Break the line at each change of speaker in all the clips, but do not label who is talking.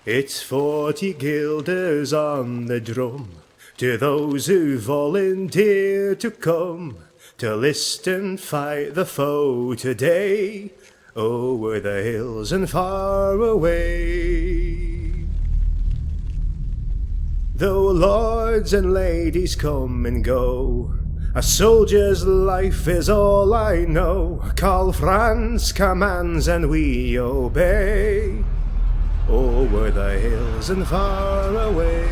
It's 40 guilders on the drum, to those who volunteer to come, to list and fight the foe today, over the hills and far away. Though lords and ladies come and go, a soldier's life is all I know. Karl Franz commands and we obey, over the hills and far away.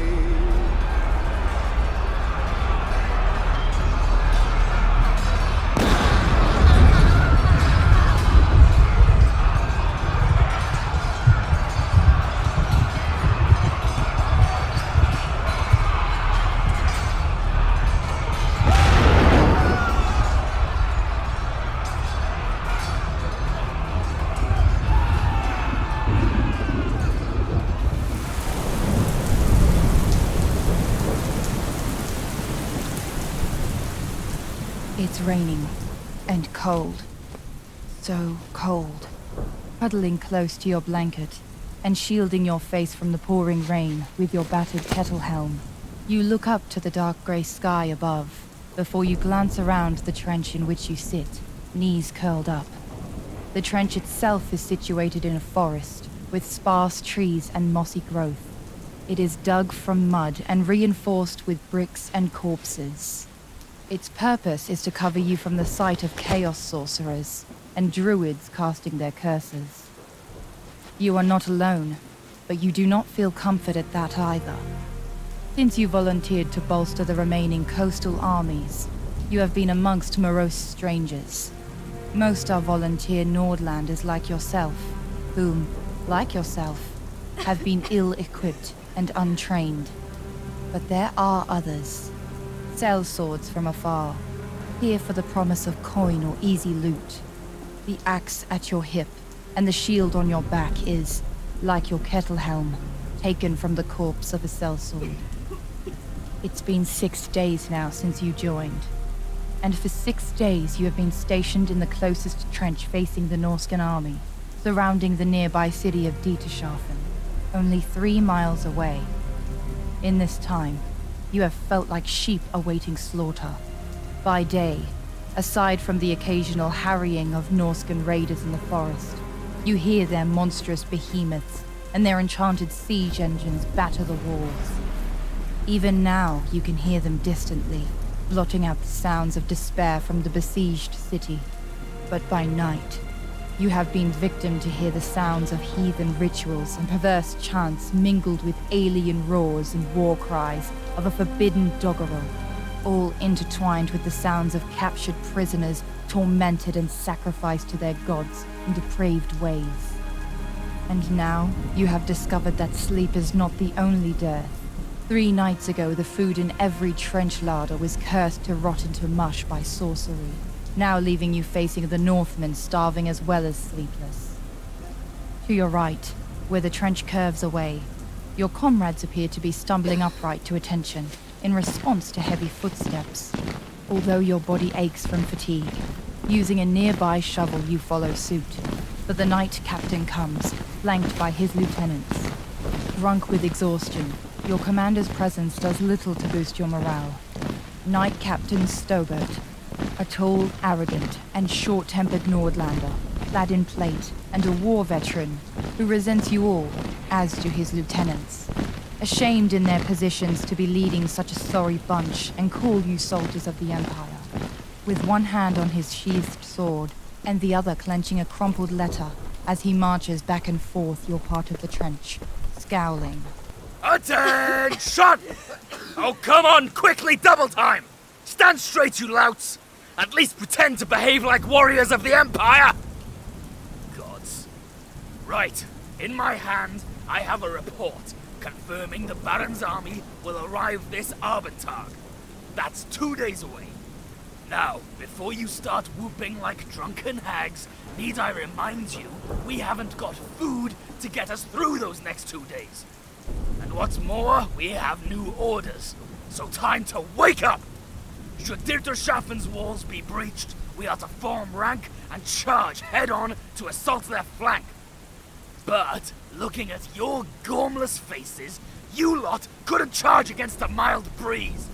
It's raining, and cold. So cold. Huddling close to your blanket, and shielding your face from the pouring rain with your battered kettle helm, you look up to the dark grey sky above, before you glance around the trench in which you sit, knees curled up. The trench itself is situated in a forest, with sparse trees and mossy growth. It is dug from mud and reinforced with bricks and corpses. Its purpose is to cover you from the sight of chaos sorcerers and druids casting their curses. You are not alone, but you do not feel comfort at that either. Since you volunteered to bolster the remaining coastal armies, you have been amongst morose strangers. Most are volunteer Nordlanders like yourself, whom, like yourself, have been ill-equipped and untrained. But there are others. Sellswords from afar, here for the promise of coin or easy loot. The axe at your hip and the shield on your back is, like your kettle helm, taken from the corpse of a sellsword. It's been 6 days now since you joined, and for 6 days you have been stationed in the closest trench facing the Norscan army, surrounding the nearby city of Dieterschafen, only 3 miles away. In this time, you have felt like sheep awaiting slaughter. By day, aside from the occasional harrying of Norscan raiders in the forest, you hear their monstrous behemoths and their enchanted siege engines batter the walls. Even now, you can hear them distantly, blotting out the sounds of despair from the besieged city. But by night, you have been victim to hear the sounds of heathen rituals and perverse chants mingled with alien roars and war cries of a forbidden doggerel, all intertwined with the sounds of captured prisoners tormented and sacrificed to their gods in depraved ways. And now, you have discovered that sleep is not the only death. 3 nights ago, the food in every trench larder was cursed to rot into mush by sorcery, now leaving you facing the Northmen starving as well as sleepless. To your right, where the trench curves away, your comrades appear to be stumbling upright to attention in response to heavy footsteps, although your body aches from fatigue. Using a nearby shovel, you follow suit, but the Knight Captain comes, flanked by his lieutenants. Drunk with exhaustion, your commander's presence does little to boost your morale. Knight Captain Stobert, a tall, arrogant, and short-tempered Nordlander, clad in plate, and a war veteran, who resents you all, as do his lieutenants. Ashamed in their positions to be leading such a sorry bunch and call you soldiers of the Empire. With one hand on his sheathed sword, and the other clenching a crumpled letter as he marches back and forth your part of the trench, scowling.
Attention! Oh, come on, quickly, double time! Stand straight, you louts! At least pretend to behave like warriors of the Empire! Gods. Right, in my hand, I have a report confirming the Baron's army will arrive this Abendtag. That's 2 days away. Now, before you start whooping like drunken hags, need I remind you, we haven't got food to get us through those next 2 days. And what's more, we have new orders, so time to wake up! Should Dieterschafen's walls be breached, we are to form rank and charge head-on to assault their flank. But Looking at your gormless faces, you lot couldn't charge against a mild breeze.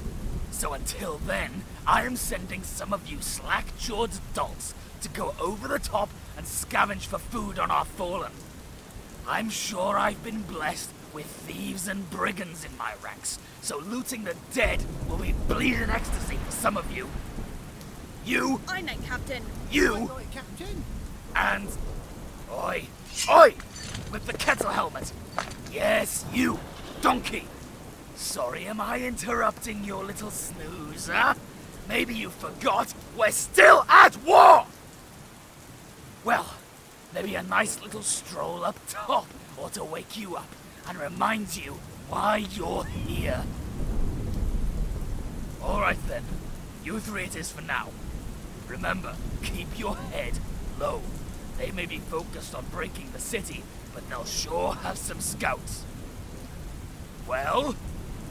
So until then, I am sending some of you slack-jawed dolts to go over the top and scavenge for food on our fallen. I'm sure I've been blessed with thieves and brigands in my ranks, so looting the dead will be bleeding ecstasy for some of you. You,
Aye, Knight Captain.
you,
Knight Captain.
and... Oi, oi! With the kettle helmet. Yes, you, donkey. Sorry, am I interrupting your little snooze, huh? Maybe you forgot we're still at war! Well, maybe a nice little stroll up top ought to wake you up and remind you why you're here. Alright then, you three it is for now. Remember, keep your head low. They may be focused on breaking the city, but they'll sure have some scouts. Well,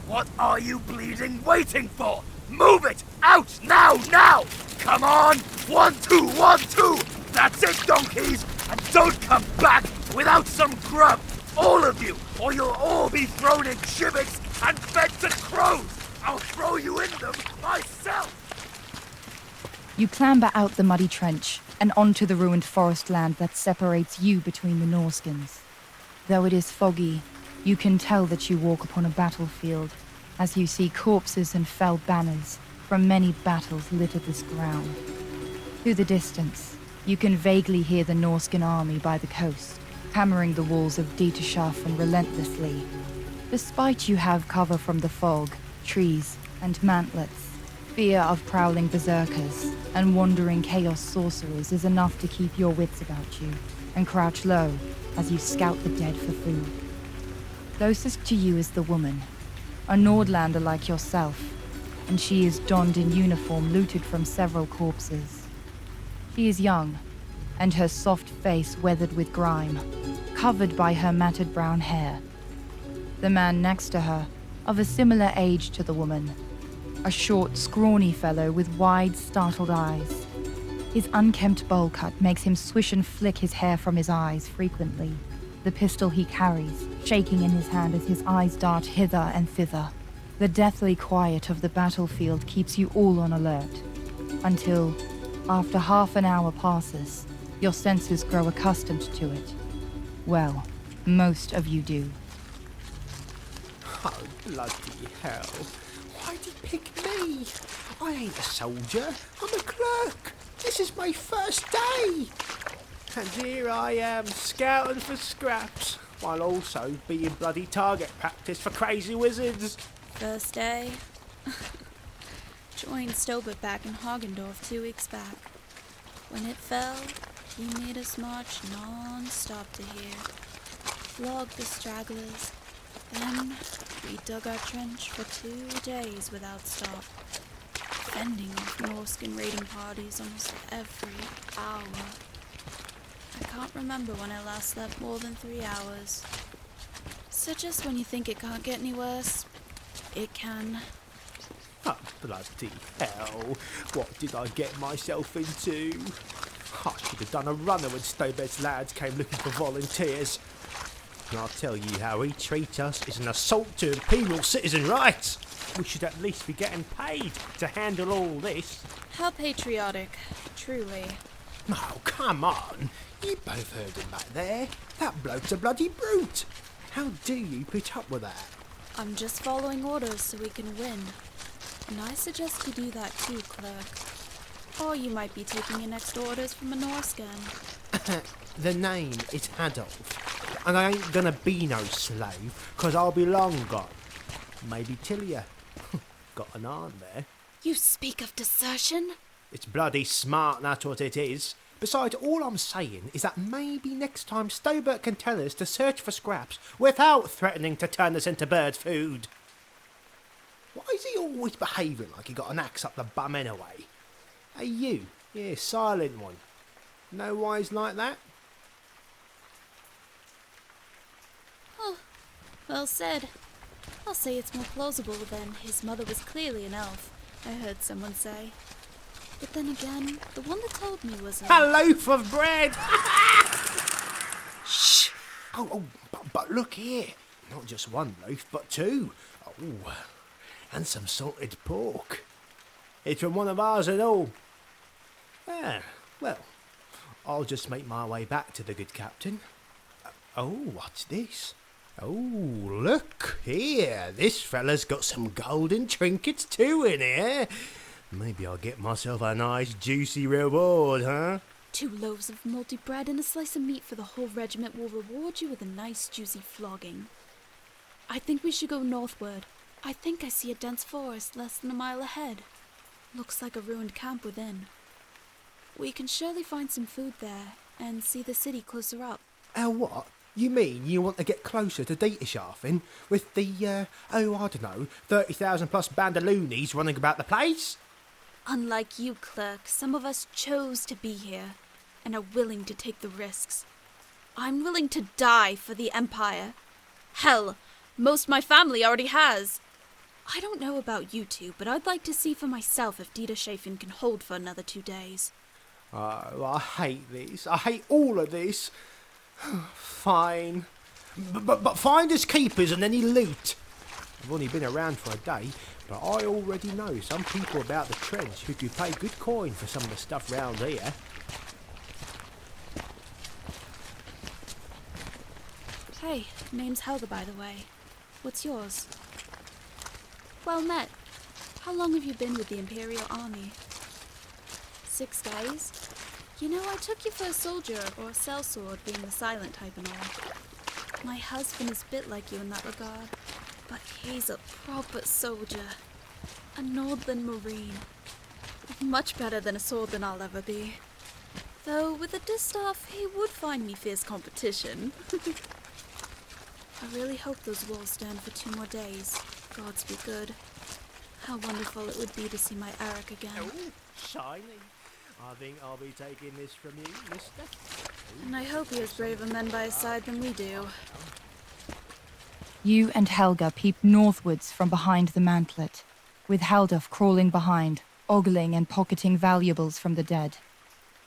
what are you bleeding waiting for? Move it! Out! Now! Now! Come on! 1, 2, 1, 2! That's it, donkeys! And don't come back without some grub! All of you! Or you'll all be thrown in gibbets and fed to crows! I'll throw you in them myself!
You clamber out the muddy trench and onto the ruined forest land that separates you between the Norskans. Though it is foggy, you can tell that you walk upon a battlefield, as you see corpses and fell banners from many battles litter this ground. Through the distance, you can vaguely hear the Norscan army by the coast, hammering the walls of Dieterschafen relentlessly. Despite you have cover from the fog, trees, and mantlets, fear of prowling berserkers and wandering chaos sorcerers is enough to keep your wits about you, and crouch low as you scout the dead for food. Closest to you is the woman, a Nordlander like yourself, and she is donned in uniform looted from several corpses. She is young, and her soft face weathered with grime, covered by her matted brown hair. The man next to her, of a similar age to the woman, a short, scrawny fellow with wide, startled eyes. His unkempt bowl cut makes him swish and flick his hair from his eyes frequently, the pistol he carries shaking in his hand as his eyes dart hither and thither. The deathly quiet of the battlefield keeps you all on alert, until, after half an hour passes, your senses grow accustomed to it. Well, most of you do.
Oh, bloody hell. Why'd he pick me? I ain't a soldier. I'm a clerk. This is my first day. And here I am, scouting for scraps, while also being bloody target practice for crazy wizards.
First day. Joined Stobert back in Hagendorf 2 weeks back. When it fell, he made us march non-stop to here. Flogged the stragglers. Then we dug our trench for 2 days without stop. Fending off Norscan raiding parties almost every hour. I can't remember when I last slept more than 3 hours. So just when you think it can't get any worse, it can.
Oh, bloody hell. What did I get myself into? I should have done a runner when Stobert's lads came looking for volunteers. And I'll tell you how he treats us is an assault to imperial citizen rights. We should at least be getting paid to handle all this.
How patriotic, truly.
Oh, come on. You both heard him back there. That bloke's a bloody brute. How do you put up with that?
I'm just following orders so we can win. And I suggest you do that too, clerk. Or you might be taking your next orders from a Norscan.
The name is Hadolf, and I ain't gonna be no slave, 'cause I'll be long gone. Maybe Tilia. Got an arm there.
You speak of desertion?
It's bloody smart, that's what it is. Besides, all I'm saying is that maybe next time Stobert can tell us to search for scraps without threatening to turn us into bird food. Why is he always behaving like he got an axe up the bum anyway? Hey you, yeah, silent one. No wise like that?
Oh, well said. I'll say it's more plausible than his mother was clearly an elf, I heard someone say. But then again, the one that told me was
A loaf of bread! Shh! But look here. Not just one loaf, but two. Oh, and some salted pork. It's from one of ours and all. Ah, well, I'll just make my way back to the good captain. Oh, what's this? Oh, look here. This fella's got some golden trinkets too in here. Maybe I'll get myself a nice juicy reward, huh?
2 loaves of malty bread and a slice of meat for the whole regiment will reward you with a nice juicy flogging. I think we should go northward. I think I see a dense forest less than a mile ahead. Looks like a ruined camp within. We can surely find some food there and see the city closer up.
What? You mean you want to get closer to Deiterschafen with the, I don't know, 30,000 plus bandaloonies running about the place?
Unlike you, clerk, some of us chose to be here and are willing to take the risks. I'm willing to die for the Empire. Hell, most my family already has. I don't know about you two, but I'd like to see for myself if Deiterschafen can hold for another 2 days.
Oh, I hate this. I hate all of this. Fine. But find us keepers and any loot. I've only been around for a day, but I already know some people about the trench who could pay good coin for some of the stuff round here.
Hey, name's Helga, by the way. What's yours? Well met. How long have you been with the Imperial Army? 6 days? You know, I took you for a soldier or a sellsword, being the silent type and all. My husband is a bit like you in that regard, but he's a proper soldier. A Nordlander Marine. Much better than a sword than I'll ever be. Though with a distaff, he would find me fierce competition. I really hope those walls stand for 2 more days. Gods be good. How wonderful it would be to see my Eric again.
Oh, shiny. I think I'll be taking this from you, mister.
And I hope he has braver men by his side than we do.
You and Helga peep northwards from behind the mantlet, with Hadolf crawling behind, ogling and pocketing valuables from the dead.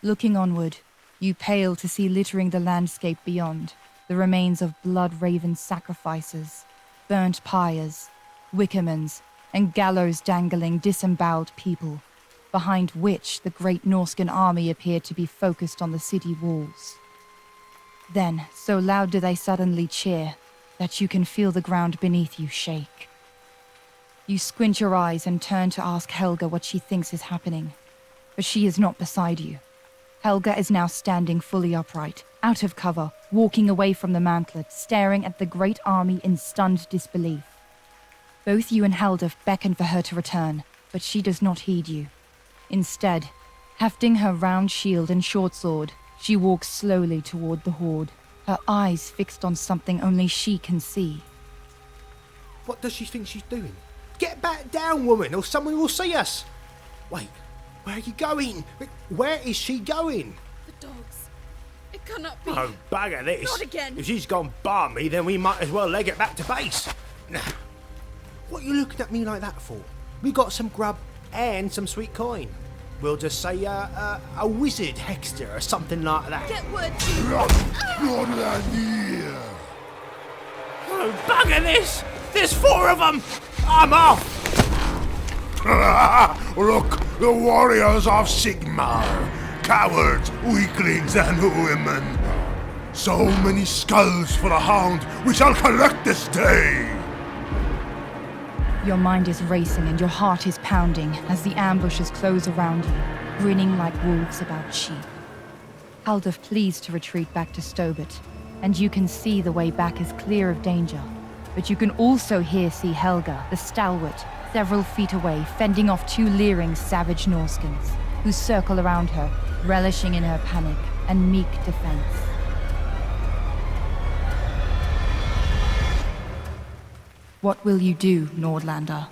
Looking onward, you pale to see littering the landscape beyond, the remains of blood-raven sacrifices, burnt pyres, wickermans, and gallows-dangling disemboweled people, behind which the great Norscan army appeared to be focused on the city walls. Then, so loud do they suddenly cheer, that you can feel the ground beneath you shake. You squint your eyes and turn to ask Helga what she thinks is happening, but she is not beside you. Helga is now standing fully upright, out of cover, walking away from the mantlet, staring at the great army in stunned disbelief. Both you and Hadolf beckon for her to return, but she does not heed you. Instead, hefting her round shield and short sword, she walks slowly toward the horde, her eyes fixed on something only she can see.
What does she think she's doing? Get back down, woman, or someone will see us! Wait, where are you going? Where is she going?
The dogs. It cannot be.
Oh, bugger this.
Not again.
If she's gone balmy, then we might as well leg it back to base. What are you looking at me like that for? We got some grub and some sweet coin. We'll just say a wizard hexter or something like that.
Get word
Nordlander!
Oh, bugger this! There's 4 of them! I'm off!
Look, the warriors of Sigmar! Cowards, weaklings, and women! So many skulls for the hound we shall collect this day!
Your mind is racing and your heart is pounding as the ambushes close around you, grinning like wolves about sheep. Hadolf pleads to retreat back to Stobert, and you can see the way back is clear of danger. But you can also see Helga, the stalwart, several feet away, fending off 2 leering, savage Norskins, who circle around her, relishing in her panic and meek defense. What will you do, Nordlander?